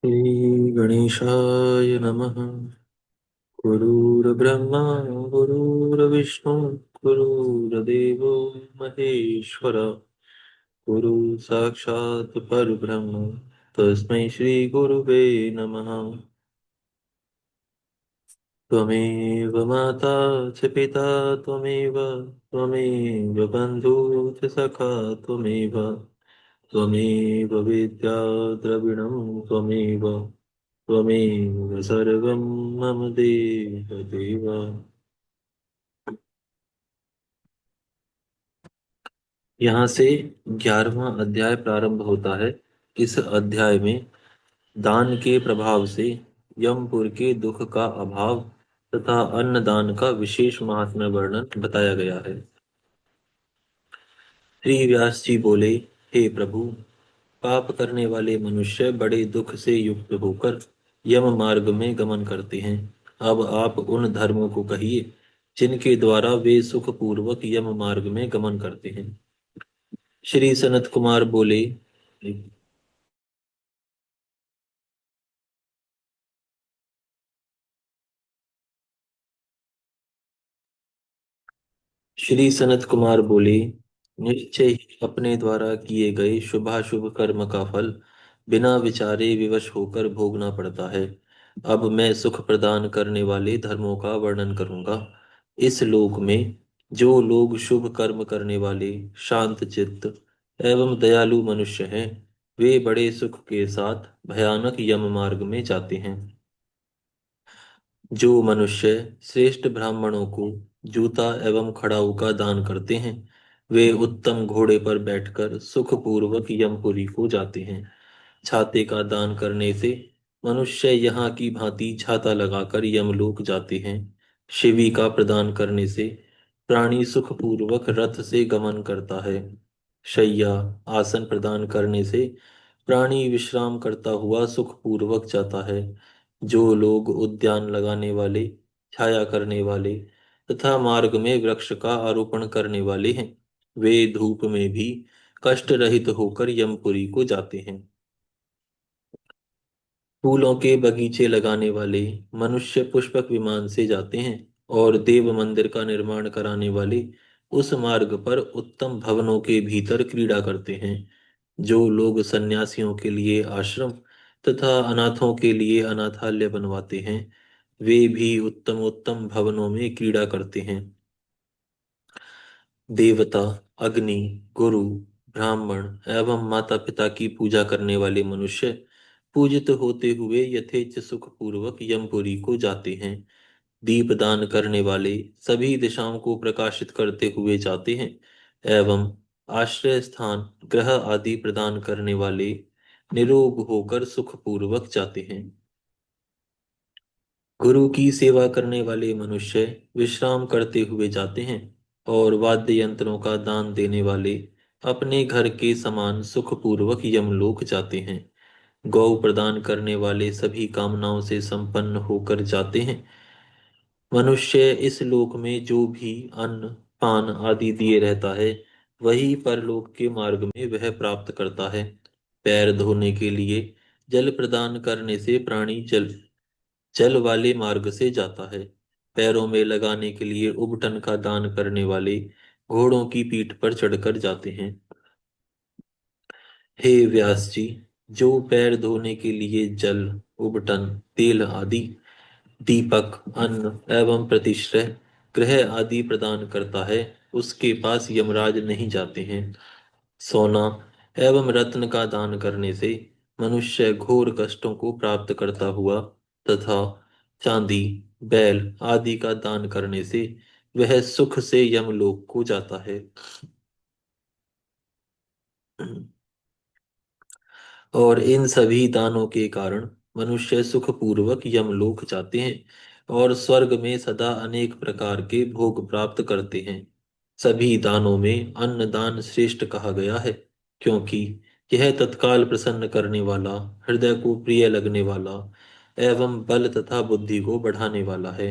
श्रीगणेशाय नमः। गुरुर्ब्रह्मा गुरुर्विष्णु गुरुर्देवो महेश्वर गुरु साक्षात् परब्रह्म तस्मै श्रीगुरुवे नमः। त्वमेव माता च पिता त्वमेव त्वमेव बन्धु च सखा त्वमेव त्वमेव विद्या द्रविणं त्वमेव त्वमेव सर्वं मम देव देव। यहाँ से 11वां अध्याय प्रारंभ होता है। इस अध्याय में दान के प्रभाव से यमपुर के दुख का अभाव तथा अन्नदान का विशेष महात्म्य वर्णन बताया गया है। श्री व्यास जी बोले, हे प्रभु, पाप करने वाले मनुष्य बड़े दुख से युक्त होकर यम मार्ग में गमन करते हैं। अब आप उन धर्मों को कहिए जिनके द्वारा वे सुख पूर्वक यम मार्ग में गमन करते हैं। श्री सनत कुमार बोले, श्री सनत कुमार बोले, निश्चय ही अपने द्वारा किए गए शुभाशुभ कर्म का फल बिना विचारे विवश होकर भोगना पड़ता है। अब मैं सुख प्रदान करने वाले धर्मों का वर्णन करूंगा। इस लोक में जो लोग शुभ कर्म करने वाले शांत चित्त एवं दयालु मनुष्य हैं, वे बड़े सुख के साथ भयानक यम मार्ग में जाते हैं। जो मनुष्य श्रेष्ठ ब्राह्मणों को जूता एवं खड़ाऊ का दान करते हैं, वे उत्तम घोड़े पर बैठकर सुखपूर्वक यमपुरी को जाते हैं। छाते का दान करने से मनुष्य यहाँ की भांति छाता लगाकर यमलोक जाते हैं। शिवी का प्रदान करने से प्राणी सुखपूर्वक रथ से गमन करता है। शैया आसन प्रदान करने से प्राणी विश्राम करता हुआ सुखपूर्वक जाता है। जो लोग उद्यान लगाने वाले, छाया करने वाले तथा मार्ग में वृक्ष का आरोपण करने वाले हैं, वे धूप में भी कष्ट रहित होकर यमपुरी को जाते हैं। फूलों के बगीचे लगाने वाले मनुष्य पुष्पक विमान से जाते हैं और देव मंदिर का निर्माण कराने वाले उस मार्ग पर उत्तम भवनों के भीतर क्रीड़ा करते हैं। जो लोग सन्यासियों के लिए आश्रम तथा अनाथों के लिए अनाथालय बनवाते हैं, वे भी उत्तम उत्तम भवनों में क्रीड़ा करते हैं। देवता, अग्नि, गुरु, ब्राह्मण एवं माता पिता की पूजा करने वाले मनुष्य पूजित होते हुए यथेच्छ सुख पूर्वक यमपुरी को जाते हैं। दीप दान करने वाले सभी दिशाओं को प्रकाशित करते हुए जाते हैं एवं आश्रय स्थान, ग्रह आदि प्रदान करने वाले निरोग होकर सुख पूर्वक जाते हैं। गुरु की सेवा करने वाले मनुष्य विश्राम करते हुए जाते हैं और वाद्य यंत्रों का दान देने वाले अपने घर के समान सुखपूर्वक यमलोक जाते हैं। गौ प्रदान करने वाले सभी कामनाओं से संपन्न होकर जाते हैं। मनुष्य इस लोक में जो भी अन्न पान आदि दिए रहता है, वही परलोक के मार्ग में वह प्राप्त करता है। पैर धोने के लिए जल प्रदान करने से प्राणी जल जल वाले मार्ग से जाता है। पैरों में लगाने के लिए उबटन का दान करने वाले घोड़ों की पीठ पर चढ़कर जाते हैं। हे व्यास जी, जो पैर धोने के लिए जल, उबटन, तेल आदि, दीपक, अन्न एवं प्रतिश्रय, गृह आदि प्रदान करता है, उसके पास यमराज नहीं जाते हैं। सोना एवं रत्न का दान करने से मनुष्य घोर कष्टों को प्राप्त करता हुआ तथा चांदी, बैल आदि का दान करने से वह सुख से यमलोक को जाता है। और इन सभी दानों के कारण मनुष्य सुखपूर्वक यमलोक जाते हैं और स्वर्ग में सदा अनेक प्रकार के भोग प्राप्त करते हैं। सभी दानों में अन्न दान श्रेष्ठ कहा गया है, क्योंकि यह तत्काल प्रसन्न करने वाला, हृदय को प्रिय लगने वाला एवं बल तथा बुद्धि को बढ़ाने वाला है।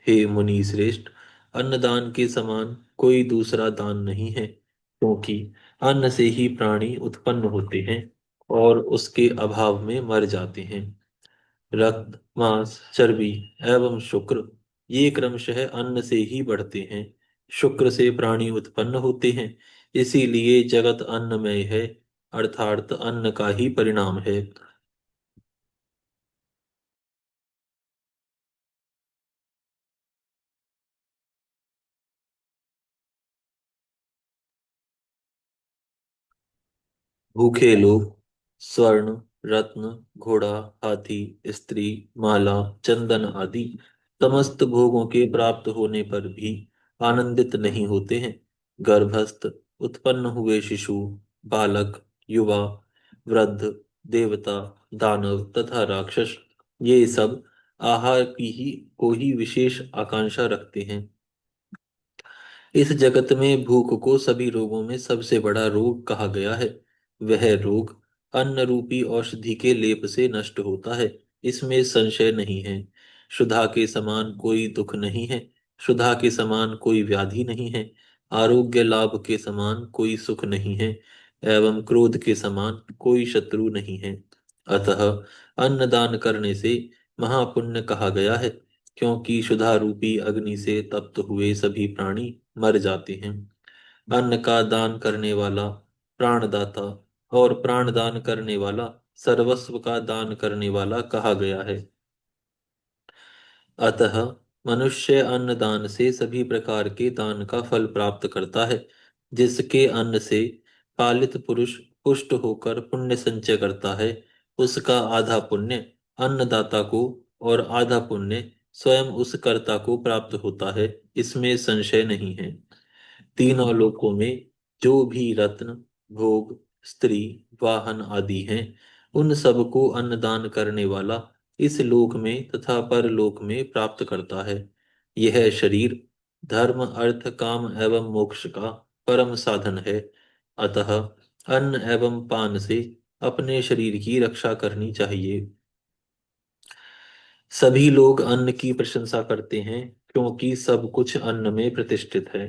हे मुनि श्रेष्ठ, अन्नदान के समान कोई दूसरा दान नहीं है, क्योंकि अन्न से ही प्राणी उत्पन्न होते हैं और उसके अभाव में मर जाते हैं। रक्त, मांस, चर्बी एवं शुक्र ये क्रमशः अन्न से ही बढ़ते हैं। शुक्र से प्राणी उत्पन्न होते हैं। इसीलिए जगत अन्नमय है, अर्थात अन्न का ही परिणाम है। भूखे लोग स्वर्ण, रत्न, घोड़ा, हाथी, स्त्री, माला, चंदन आदि समस्त भोगों के प्राप्त होने पर भी आनंदित नहीं होते हैं। गर्भस्थ, उत्पन्न हुए शिशु, बालक, युवा, वृद्ध, देवता, दानव तथा राक्षस ये सब आहार की ही को ही विशेष आकांक्षा रखते हैं। इस जगत में भूख को सभी रोगों में सबसे बड़ा रोग कहा गया है। वह रोग अन्न रूपी औषधि के लेप से नष्ट होता है, इसमें संशय नहीं है। क्षुधा के समान कोई दुख नहीं है, क्षुधा के समान कोई व्याधि नहीं है, आरोग्य लाभ के समान कोई सुख नहीं है, एवं क्रोध के समान कोई शत्रु नहीं है। अतः अन्न दान करने से महापुण्य कहा गया है, क्योंकि क्षुधा रूपी अग्नि से तप्त हुए सभी प्राणी मर जाते हैं। अन्न का दान करने वाला प्राणदाता और प्राण दान करने वाला सर्वस्व का दान करने वाला कहा गया है। अतः मनुष्य अन्न दान से सभी प्रकार के दान का फल प्राप्त करता है। जिसके अन्न से पालित पुरुष पुष्ट होकर पुण्य संचय करता है, उसका आधा पुण्य अन्नदाता को और आधा पुण्य स्वयं उस कर्ता को प्राप्त होता है, इसमें संशय नहीं है। तीनों लोकों में जो भी रत्न, भोग, स्त्री, वाहन आदि हैं, उन सबको अन्नदान करने वाला इस लोक में तथा परलोक में प्राप्त करता है। यह शरीर धर्म, अर्थ, काम एवं मोक्ष का परम साधन है। अतः अन्न एवं पान से अपने शरीर की रक्षा करनी चाहिए। सभी लोग अन्न की प्रशंसा करते हैं, क्योंकि सब कुछ अन्न में प्रतिष्ठित है।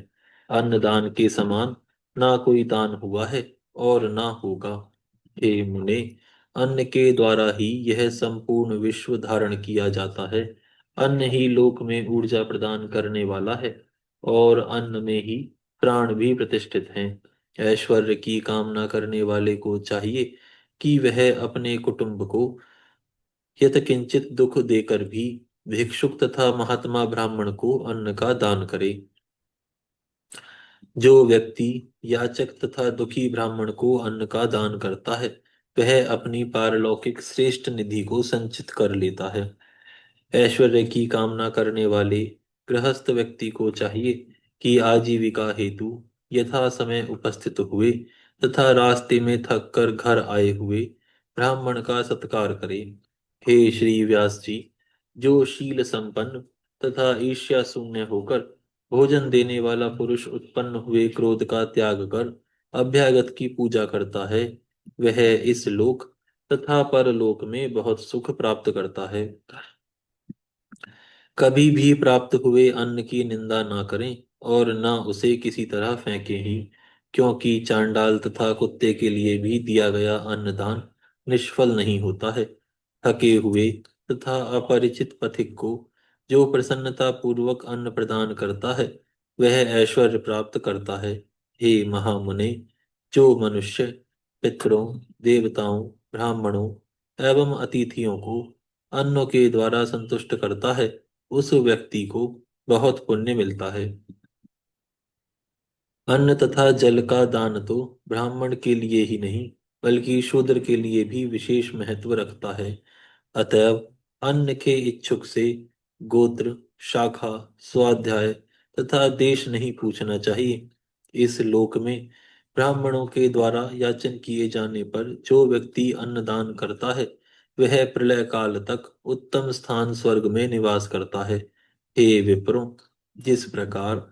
अन्न दान के समान ना कोई दान हुआ है और ना होगा। हे मुने, अन्न के द्वारा ही यह संपूर्ण विश्व धारण किया जाता है। अन्न ही लोक में ऊर्जा प्रदान करने वाला है, और अन्न में ही प्राण भी प्रतिष्ठित हैं। ऐश्वर्य की कामना करने वाले को चाहिए कि वह अपने कुटुंब को यत्किंचित दुख देकर भी भिक्षुक तथा महात्मा ब्राह्मण को अन्न का दान करे। जो व्यक्ति याचक तथा दुखी ब्राह्मण को अन्न का दान करता है, वह अपनी पारलौकिक श्रेष्ठ निधि को संचित कर लेता है। ऐश्वर्य की कामना करने वाले गृहस्थ व्यक्ति को चाहिए कि आजीविका हेतु यथा समय उपस्थित हुए तथा रास्ते में थक कर घर आए हुए ब्राह्मण का सत्कार करे। हे श्री व्यास जी, जो शील संपन्न तथा ईर्ष्या शून्य होकर भोजन देने वाला पुरुष उत्पन्न हुए क्रोध का त्याग कर अभ्यागत की पूजा करता है, वह इस लोक तथा परलोक में बहुत सुख प्राप्त करता है। कभी भी प्राप्त हुए अन्न की निंदा ना करें और ना उसे किसी तरह फेंकें ही, क्योंकि चांडाल तथा कुत्ते के लिए भी दिया गया अन्नदान निष्फल नहीं होता है। थके हुए तथा अपरिचित पथिक को जो प्रसन्नता पूर्वक अन्न प्रदान करता है, वह ऐश्वर्य प्राप्त करता है। हे महामुने, जो मनुष्य पितरों, देवताओं, ब्राह्मणों एवं अतिथियों को अन्नों के द्वारा संतुष्ट करता है, उस व्यक्ति को बहुत पुण्य मिलता है। अन्न तथा जल का दान तो ब्राह्मण के लिए ही नहीं, बल्कि शूद्र के लिए भी विशेष महत्व रखता है। अतएव अन्न के इच्छुक से गोत्र, शाखा, स्वाध्याय तथा देश नहीं पूछना चाहिए। इस लोक में ब्राह्मणों के द्वारा याचन किए जाने पर जो व्यक्ति अन्नदान करता है, वह प्रलय काल तक उत्तम स्थान स्वर्ग में निवास करता है। हे विप्रों, जिस प्रकार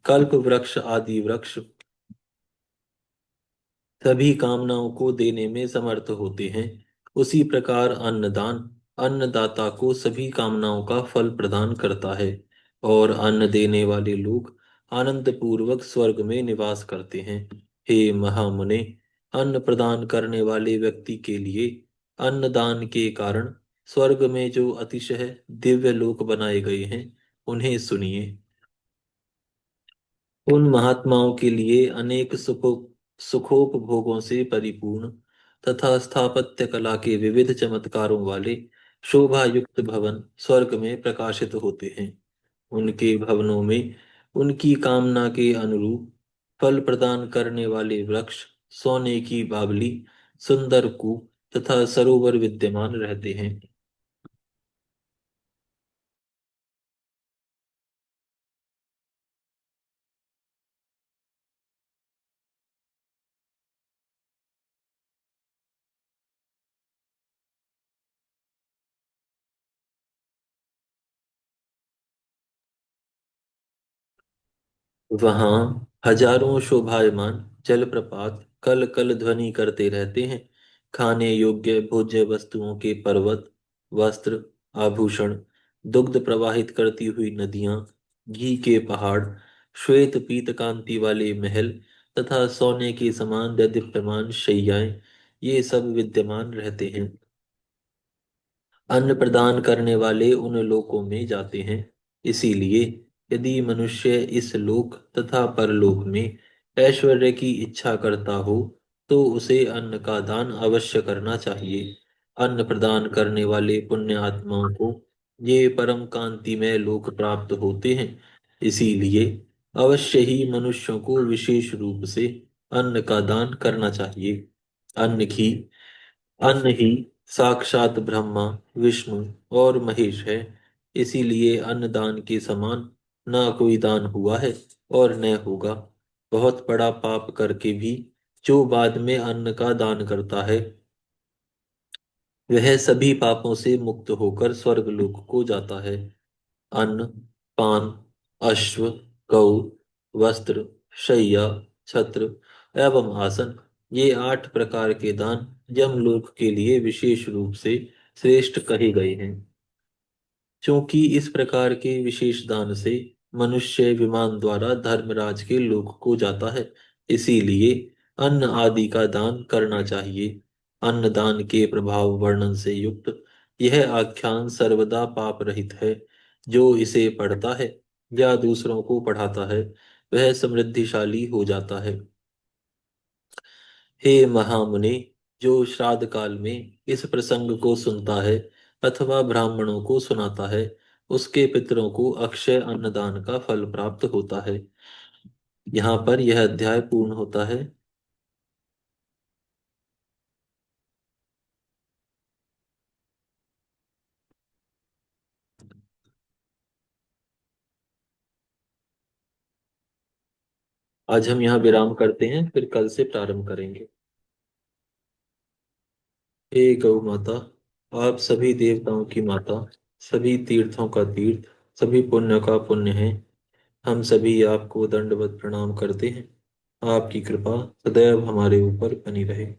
कल्प वृक्ष आदि वृक्ष सभी कामनाओं को देने में समर्थ होते हैं, उसी प्रकार अन्नदान अन्नदाता को सभी कामनाओं का फल प्रदान करता है, और अन्न देने वाले लोग आनंद पूर्वक स्वर्ग में निवास करते हैं। हे महामुने, अन्न प्रदान करने वाले व्यक्ति के लिए अन्नदान के कारण स्वर्ग में जो अतिशय दिव्य लोक बनाए गए हैं, उन्हें सुनिए। उन महात्माओं के लिए अनेक सुखोपभोगों से परिपूर्ण तथा स्थापत्य कला के विविध चमत्कारों वाले शोभा युक्त भवन स्वर्ग में प्रकाशित होते हैं। उनके भवनों में उनकी कामना के अनुरूप फल प्रदान करने वाले वृक्ष, सोने की बावली, सुंदर कूप तथा सरोवर विद्यमान रहते हैं। वहां हजारों शोभायमान जलप्रपात कल कल ध्वनि करते रहते हैं। खाने योग्य भोज्य वस्तुओं के पर्वत, वस्त्र, आभूषण, दुग्ध प्रवाहित करती हुई नदियां, घी के पहाड़, श्वेत पीत कांति वाले महल तथा सोने के समान दीप्यमान शैयाएं, ये सब विद्यमान रहते हैं। अन्न प्रदान करने वाले उन लोकों में जाते हैं। इसीलिए यदि मनुष्य इस लोक तथा परलोक में ऐश्वर्य की इच्छा करता हो, तो उसे अन्न का दान अवश्य करना चाहिए। अन्न प्रदान करने वाले पुण्य आत्माओं को ये परम कांति में लोक प्राप्त होते हैं। इसीलिए अवश्य ही मनुष्यों को विशेष रूप से अन्न का दान करना चाहिए। अन्न की अन्न ही साक्षात ब्रह्मा, विष्णु और महेश है। इसीलिए अन्नदान के समान ना कोई दान हुआ है और न होगा। बहुत बड़ा पाप करके भी जो बाद में अन्न का दान करता है, वह सभी पापों से मुक्त होकर स्वर्गलोक को जाता है। अन्न, पान, अश्व, गौ, वस्त्र, शय्या, छत्र एवं आसन, ये 8 प्रकार के दान यमलोक के लिए विशेष रूप से श्रेष्ठ कहे गए हैं। क्योंकि इस प्रकार के विशेष दान से मनुष्य विमान द्वारा धर्मराज के लोक को जाता है। इसीलिए अन्न आदि का दान करना चाहिए। अन्न दान के प्रभाव वर्णन से युक्त यह आख्यान सर्वदा पाप रहित है। जो इसे पढ़ता है या दूसरों को पढ़ाता है, वह समृद्धिशाली हो जाता है। हे महामुनि, जो श्राद्ध काल में इस प्रसंग को सुनता है अथवा ब्राह्मणों को सुनाता है, उसके पितरों को अक्षय अन्नदान का फल प्राप्त होता है। यहाँ पर यह अध्याय पूर्ण होता है। आज हम यहाँ विराम करते हैं, फिर कल से प्रारंभ करेंगे। हे गौ माता, आप सभी देवताओं की माता, सभी तीर्थों का तीर्थ, सभी पुण्य का पुण्य है। हम सभी आपको दंडवत प्रणाम करते हैं। आपकी कृपा सदैव हमारे ऊपर बनी रहे।